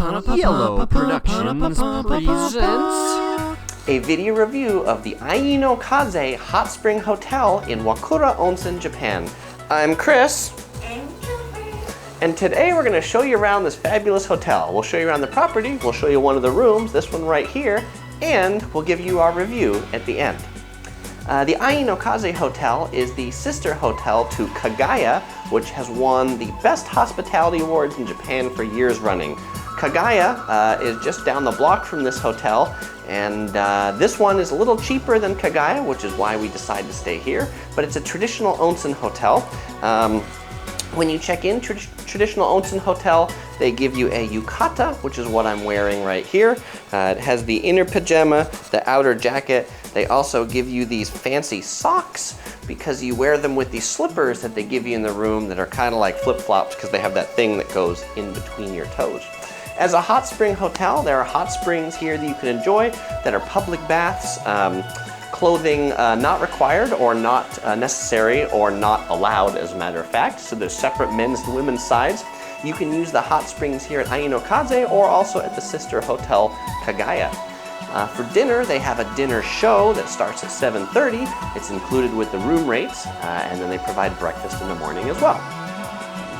Yellow Productions presents a video review of the Aenokaze Hot Spring Hotel in Wakura Onsen, Japan. I'm Chris. And today we're going to show you around this fabulous hotel. We'll show you around the property, we'll show you one of the rooms, this one right here, and we'll give you our review at the end. The Aenokaze Hotel is the sister hotel to Kagaya, which has won the Best Hospitality Awards in Japan for years running. Kagaya is just down the block from this hotel, and this one is a little cheaper than Kagaya, which is why we decided to stay here, but it's a traditional onsen hotel. When you check in traditional onsen hotel, they give you a yukata, which is what I'm wearing right here. It has the inner pajama, the outer jacket. They also give you these fancy socks because you wear them with these slippers that they give you in the room that are kind of like flip-flops because they have that thing that goes in between your toes. As a hot spring hotel, there are hot springs here that you can enjoy that are public baths. Clothing not required or not necessary or not allowed, as a matter of fact. So there's separate men's and women's sides. You can use the hot springs here at Aenokaze or also at the sister hotel Kagaya. For dinner, they have a dinner show that starts at 7:30. It's included with the room rates, and then they provide breakfast in the morning as well.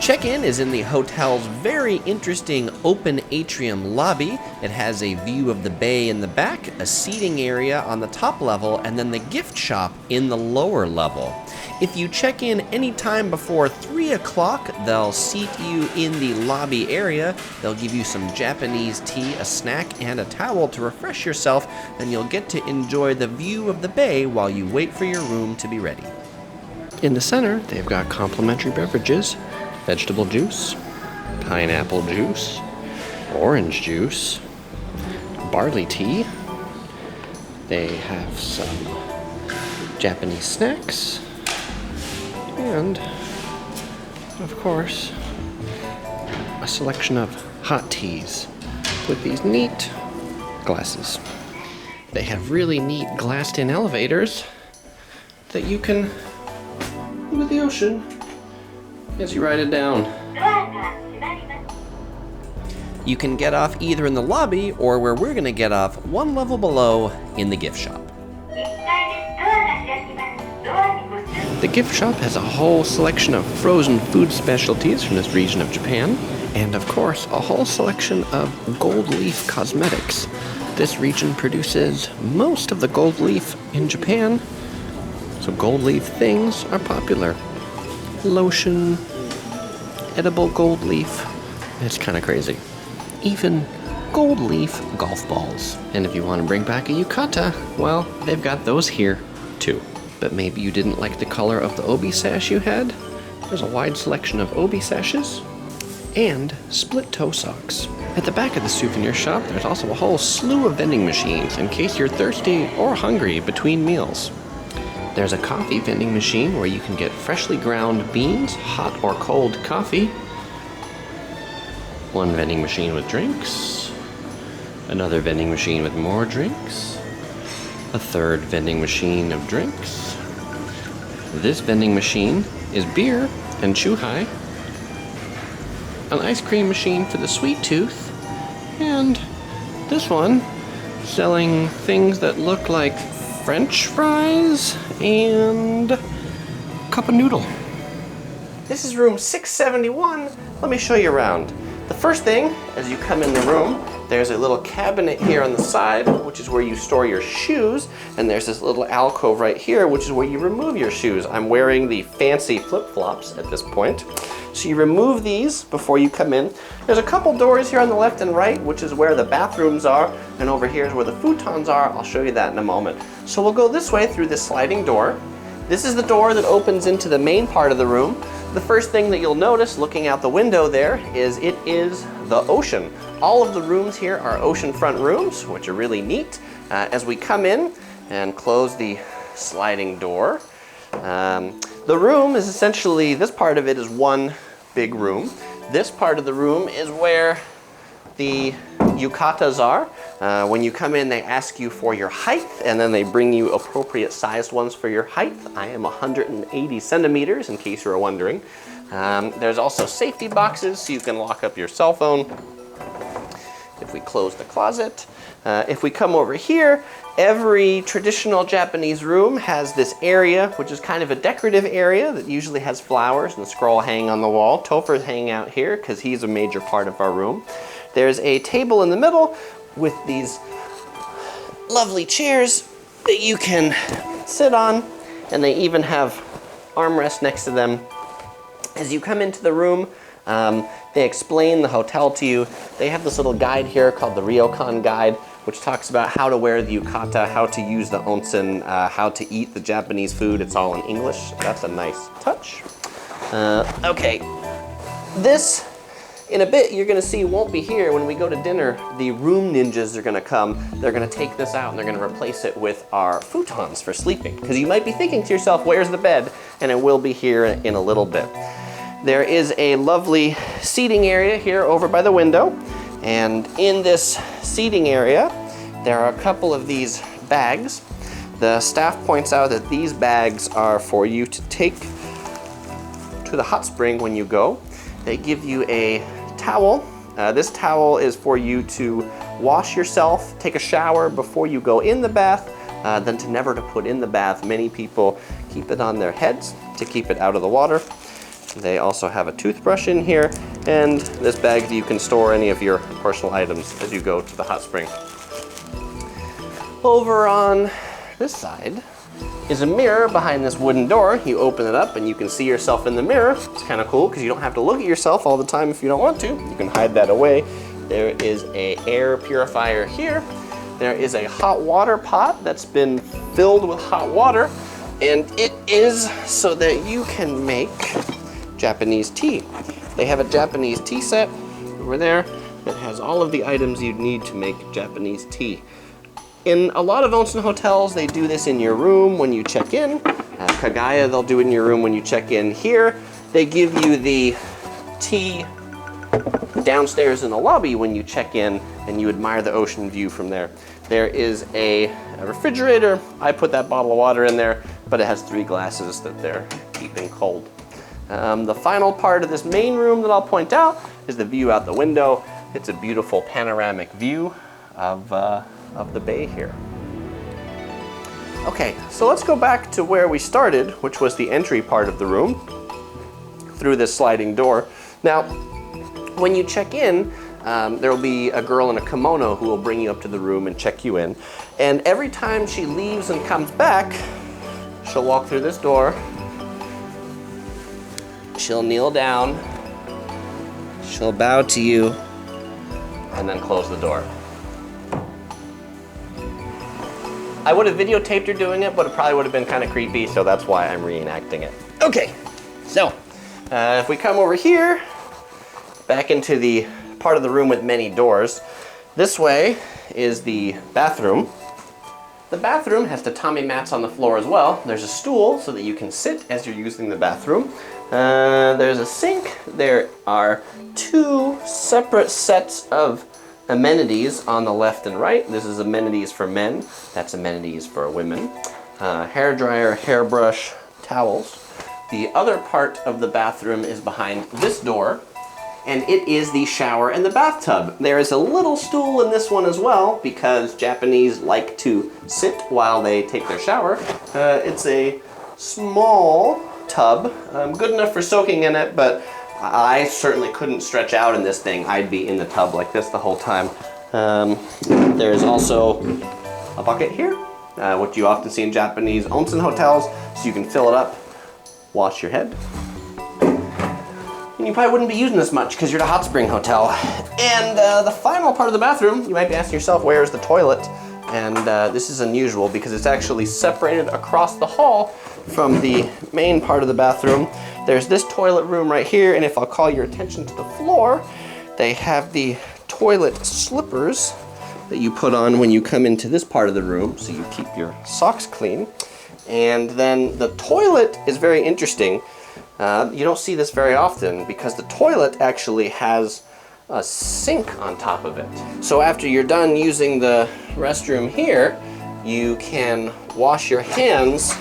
Check-in is in the hotel's very interesting open atrium lobby. It has a view of the bay in the back, a seating area on the top level, and then the gift shop in the lower level. If you check in any time before 3 o'clock, they'll seat you in the lobby area. They'll give you some Japanese tea, a snack, and a towel to refresh yourself, and you'll get to enjoy the view of the bay while you wait for your room to be ready. In the center, they've got complimentary beverages. Vegetable juice, pineapple juice, orange juice, barley tea. They have some Japanese snacks, and of course, a selection of hot teas with these neat glasses. They have really neat glassed-in elevators that you can into the ocean as you ride it down. You can get off either in the lobby or where we're going to get off one level below in the gift shop. The gift shop has a whole selection of frozen food specialties from this region of Japan, and of course a whole selection of gold leaf cosmetics. This region produces most of the gold leaf in Japan, so gold leaf things are popular. Lotion, edible gold leaf, it's kind of crazy. Even gold leaf golf balls. And if you want to bring back a yukata, well, they've got those here too. But maybe you didn't like the color of the obi sash you had? There's a wide selection of obi sashes and split toe socks. At the back of the souvenir shop, there's also a whole slew of vending machines in case you're thirsty or hungry between meals. There's a coffee vending machine where you can get freshly ground beans, hot or cold coffee. One vending machine with drinks. Another vending machine with more drinks. A third vending machine of drinks. This vending machine is beer and chuhai. An ice cream machine for the sweet tooth. And this one selling things that look like French fries and cup of noodle. This is room 671. Let me show you around. The first thing, as you come in the room, there's a little cabinet here on the side, which is where you store your shoes, and there's this little alcove right here, which is where you remove your shoes. I'm wearing the fancy flip-flops at this point. So you remove these before you come in. There's a couple doors here on the left and right, which is where the bathrooms are, and over here is where the futons are. I'll show you that in a moment. So we'll go this way through this sliding door. This is the door that opens into the main part of the room. The first thing that you'll notice looking out the window there is it is the ocean. All of the rooms here are oceanfront rooms, which are really neat. As we come in and close the sliding door, the room is essentially, this part of it is one big room. This part of the room is where the yukatas are. When you come in, they ask you for your height, and then they bring you appropriate sized ones for your height. I am 180 centimeters, in case you were wondering. There's also safety boxes, so you can lock up your cell phone. if we close the closet. If we come over here, every traditional Japanese room has this area, which is kind of a decorative area that usually has flowers and a scroll hanging on the wall. Topher's hanging out here because he's a major part of our room. There's a table in the middle with these lovely chairs that you can sit on, and they even have armrests next to them. As you come into the room, they explain the hotel to you. They have this little guide here called the Ryokan Guide, which talks about how to wear the yukata, how to use the onsen, how to eat the Japanese food. It's all in English. That's a nice touch. Okay, this, in a bit, you're gonna see won't be here. When we go to dinner, the room ninjas are gonna come. They're gonna take this out and they're gonna replace it with our futons for sleeping. Because you might be thinking to yourself, where's the bed? And it will be here in a little bit. There is a lovely seating area here over by the window. And in this seating area, there are a couple of these bags. The staff points out that these bags are for you to take to the hot spring when you go. They give you a towel. This towel is for you to wash yourself, take a shower before you go in the bath, then to never to put in the bath. Many people keep it on their heads to keep it out of the water. They also have a toothbrush in here, and this bag that you can store any of your personal items as you go to the hot spring. Over on this side is a mirror behind this wooden door. You open it up and you can see yourself in the mirror. It's kind of cool because you don't have to look at yourself all the time if you don't want to. You can hide that away. There is an air purifier here. There is a hot water pot that's been filled with hot water, and it is so that you can make Japanese tea. They have a Japanese tea set over there that has all of the items you'd need to make Japanese tea. In a lot of onsen hotels, they do this in your room when you check in. Kagaya, they'll do it in your room when you check in. Here, they give you the tea downstairs in the lobby when you check in, and you admire the ocean view from there. There is a refrigerator. I put that bottle of water in there, but it has 3 glasses that they're keeping cold. The final part of this main room that I'll point out is the view out the window. It's a beautiful panoramic view of the bay here. Okay, so let's go back to where we started, which was the entry part of the room through this sliding door. Now, when you check in, there will be a girl in a kimono who will bring you up to the room and check you in. And every time she leaves and comes back, she'll walk through this door. She'll kneel down, she'll bow to you, and then close the door. I would have videotaped her doing it, but it probably would have been kind of creepy, so that's why I'm reenacting it. Okay, so if we come over here, back into the part of the room with many doors, this way is the bathroom. The bathroom has tatami mats on the floor as well. There's a stool so that you can sit as you're using the bathroom. There's a sink. There are 2 separate sets of amenities on the left and right. This is amenities for men. That's amenities for women. Hair dryer, hairbrush, towels. The other part of the bathroom is behind this door, and it is the shower and the bathtub. There is a little stool in this one as well because Japanese like to sit while they take their shower. It's a small tub, good enough for soaking in it, but I certainly couldn't stretch out in this thing. I'd be in the tub like this the whole time. There is also a bucket here, what you often see in Japanese onsen hotels, so you can fill it up, wash your head. And you probably wouldn't be using this much because you're at a hot spring hotel. And the final part of the bathroom, you might be asking yourself, where's the toilet? And this is unusual because it's actually separated across the hall from the main part of the bathroom. There's this toilet room right here, and if I'll call your attention to the floor, they have the toilet slippers that you put on when you come into this part of the room, so you keep your socks clean. And then the toilet is very interesting. You don't see this very often because the toilet actually has a sink on top of it. So after you're done using the restroom here, you can wash your hands.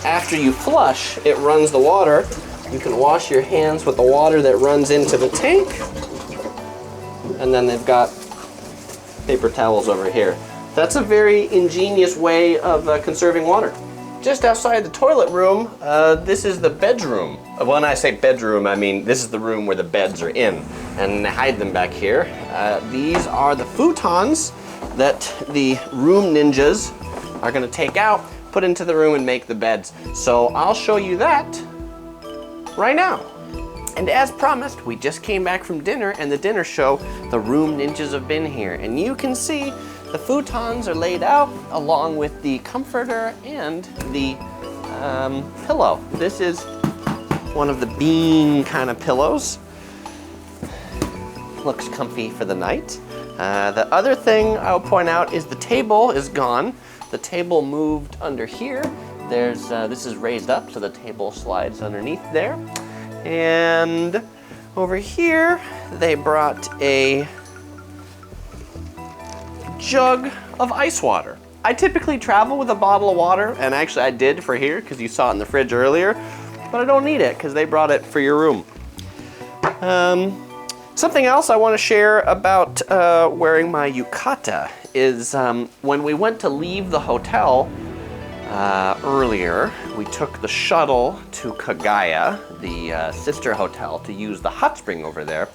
After you flush, it runs the water. You can wash your hands with the water that runs into the tank. And then they've got paper towels over here. That's a very ingenious way of conserving water. Just outside the toilet room, this is the bedroom. When I say bedroom, I mean this is the room where the beds are in, and I hide them back here. These are the futons that the room ninjas are gonna take out, put into the room and make the beds. So I'll show you that right now. And as promised, we just came back from dinner and the dinner show, the room ninjas have been here. And you can see the futons are laid out along with the comforter and the pillow. This is one of the bean kind of pillows. Looks comfy for the night. The other thing I'll point out is the table is gone. The table moved under here. This is raised up so the table slides underneath there. And over here, they brought a jug of ice water. I typically travel with a bottle of water, and actually I did for here because you saw it in the fridge earlier, but I don't need it because they brought it for your room. Something else I want to share about wearing my yukata is when we went to leave the hotel earlier, we took the shuttle to Kagaya, the sister hotel, to use the hot spring over there.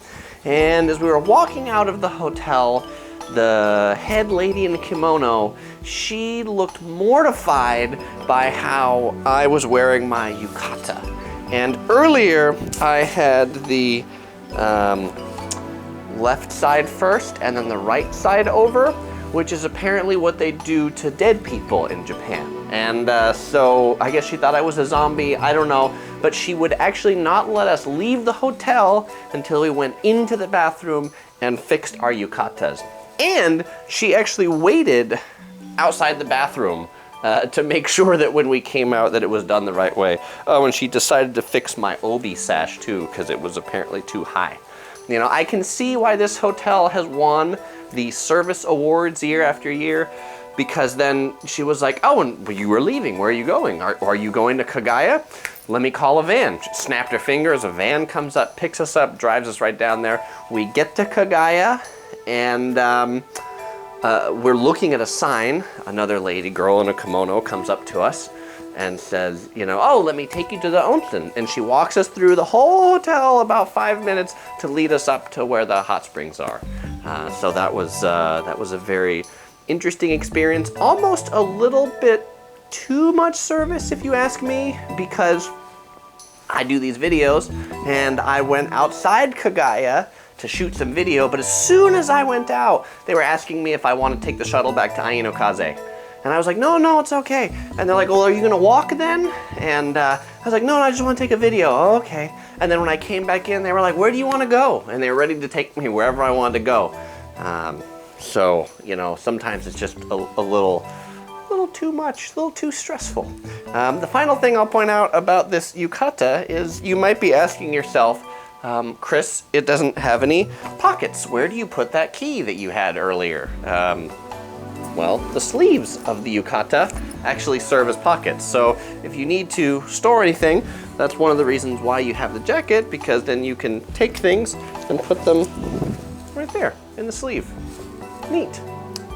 And as we were walking out of the hotel, the head lady in the kimono, she looked mortified by how I was wearing my yukata. And earlier, I had the left side first and then the right side over, which is apparently what they do to dead people in Japan. And so I guess she thought I was a zombie, I don't know, but she would actually not let us leave the hotel until we went into the bathroom and fixed our yukatas. And she actually waited outside the bathroom to make sure that when we came out that it was done the right way. Oh, and she decided to fix my obi sash too, because it was apparently too high. You know, I can see why this hotel has won the service awards year after year, because then she was like, oh, and you were leaving, where are you going? Are you going to Kagaya? Let me call a van. She snapped her fingers, a van comes up, picks us up, drives us right down there. We get to Kagaya, and we're looking at a sign. Another lady, girl in a kimono, comes up to us and says, you know, oh, let me take you to the onsen. And she walks us through the whole hotel about 5 minutes to lead us up to where the hot springs are. So that was a very interesting experience. Almost a little bit too much service, if you ask me, because I do these videos and I went outside Kagaya to shoot some video, but as soon as I went out, they were asking me if I want to take the shuttle back to Aenokaze. And I was like, no, it's okay. And they're like, well, are you gonna walk then? And I was like, no, I just want to take a video. Oh, okay. And then when I came back in, they were like, where do you want to go? And they were ready to take me wherever I wanted to go. So, you know, sometimes it's just a little too much, a little too stressful. The final thing I'll point out about this yukata is you might be asking yourself, Chris, it doesn't have any pockets. Where do you put that key that you had earlier? Well, the sleeves of the yukata actually serve as pockets. So if you need to store anything, that's one of the reasons why you have the jacket, because then you can take things and put them right there in the sleeve. Neat.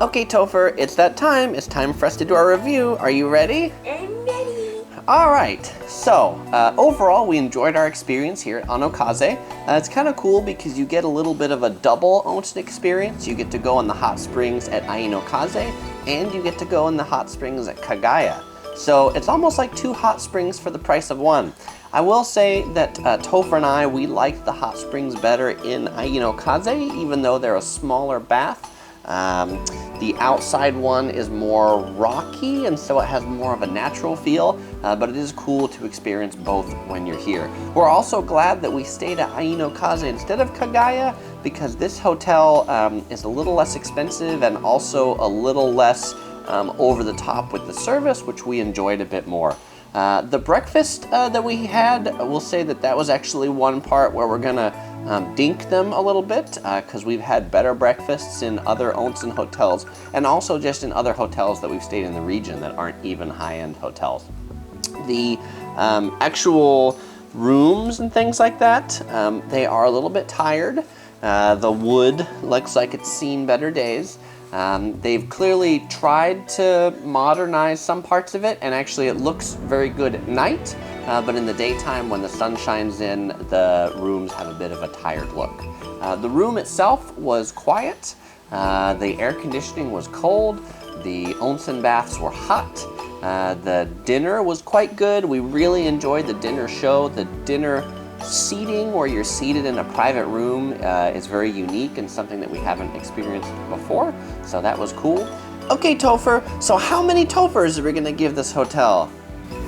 Okay, Topher, it's that time. It's time for us to do our review. Are you ready? I'm ready. All right, so overall we enjoyed our experience here at Aenokaze. It's kind of cool because you get a little bit of a double onsen experience. You get to go in the hot springs at Aenokaze and you get to go in the hot springs at Kagaya. So it's almost like 2 hot springs for the price of 1. I will say that Topher and I, we liked the hot springs better in Aenokaze, even though they're a smaller bath. The outside one is more rocky, and so it has more of a natural feel, but it is cool to experience both when you're here. We're also glad that we stayed at Aenokaze instead of Kagaya, because this hotel is a little less expensive and also a little less over the top with the service, which we enjoyed a bit more. The breakfast that we had, we'll say that was actually one part where we're gonna dink them a little bit, because we've had better breakfasts in other onsen hotels and also just in other hotels that we've stayed in the region that aren't even high-end hotels. The actual rooms and things like that, they are a little bit tired. The wood looks like it's seen better days. They've clearly tried to modernize some parts of it, and actually it looks very good at night, but in the daytime when the sun shines in, the rooms have a bit of a tired look. The room itself was quiet, the air conditioning was cold, the onsen baths were hot, the dinner was quite good. We really enjoyed the dinner show. The dinner seating, where you're seated in a private room, is very unique and something that we haven't experienced before, so that was cool. Okay, Topher, so how many Tophers are we gonna give this hotel?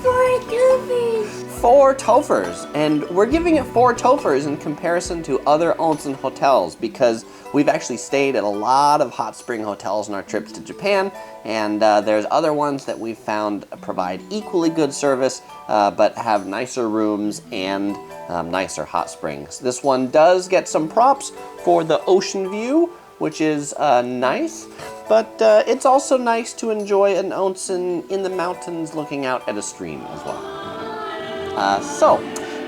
4 Tophers. 4 Tophers, and we're giving it 4 Tophers in comparison to other onsen hotels because we've actually stayed at a lot of hot spring hotels on our trips to Japan, and there's other ones that we've found provide equally good service, but have nicer rooms and nicer hot springs. This one does get some props for the ocean view, which is nice, but it's also nice to enjoy an onsen in the mountains looking out at a stream as well. So,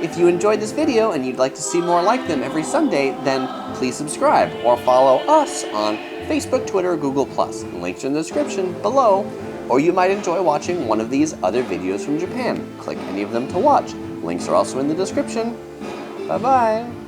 if you enjoyed this video and you'd like to see more like them every Sunday, then please subscribe or follow us on Facebook, Twitter, or Google+. Links are in the description below, or you might enjoy watching one of these other videos from Japan. Click any of them to watch. Links are also in the description. Bye-bye.